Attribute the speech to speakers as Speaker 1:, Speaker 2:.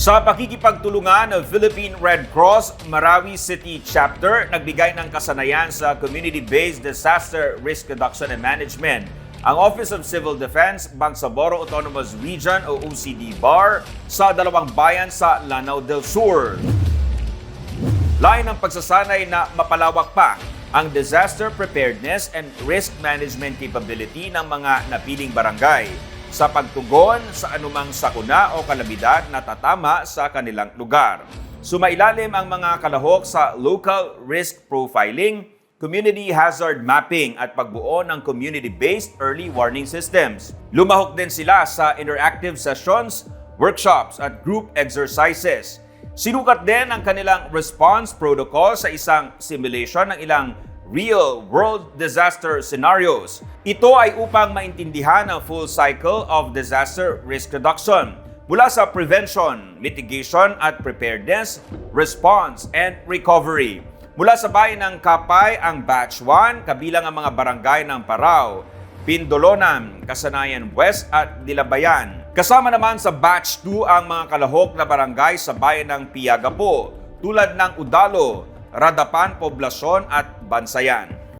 Speaker 1: Sa pakikipagtulungan ng Philippine Red Cross Marawi City Chapter, nagbigay ng kasanayan sa Community-Based Disaster Risk Reduction and Management ang Office of Civil Defense, Bangsamoro Autonomous Region o OCD BAR sa dalawang bayan sa Lanao del Sur. Lain ang pagsasanay na mapalawak pa ang disaster preparedness and risk management capability ng mga napiling barangay sa pagtugon sa anumang sakuna o kalamidad na tatama sa kanilang lugar. Sumailalim ang mga kalahok sa local risk profiling, community hazard mapping at pagbuo ng community-based early warning systems. Lumahok din sila sa interactive sessions, workshops at group exercises. Sinukat din ang kanilang response protocol sa isang simulation ng ilang real-world disaster scenarios. Ito ay upang maintindihan ang full cycle of disaster risk reduction mula sa prevention, mitigation at preparedness, response, and recovery. Mula sa bayan ng Kapay ang Batch 1, kabilang ang mga barangay ng Parao, Pindolonan, Kasanayan West at Dilabayan. Kasama naman sa Batch 2 ang mga kalahok na barangay sa bayan ng Piagapo, tulad ng Udalo, Radapan, Poblasyon at Bansayan.